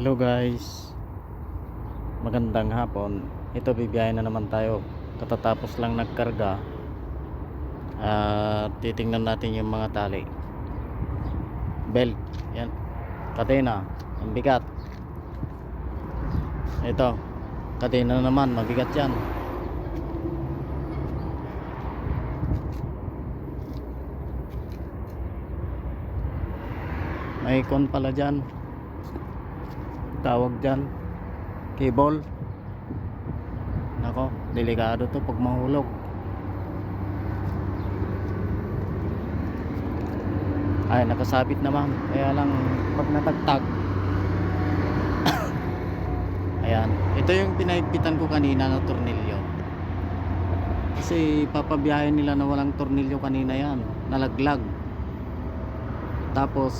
Hello guys, magandang hapon. Ito bibiyahe na naman tayo. Katatapos lang nagkarga. Titingnan natin yung mga tali. Belt, yan. Kadena, ang bigat. Ito, kadena naman, mabigat yan. May icon pala dyan. Tawag dyan, cable. Nako, delikado to pag mahulog. Ay, nakasabit naman. Kaya lang pag natagtag. Ayan, ito yung pinaipitan ko kanina na tornilyo. Kasi papabiyahin nila na walang tornilyo kanina yan. Nalaglag. Tapos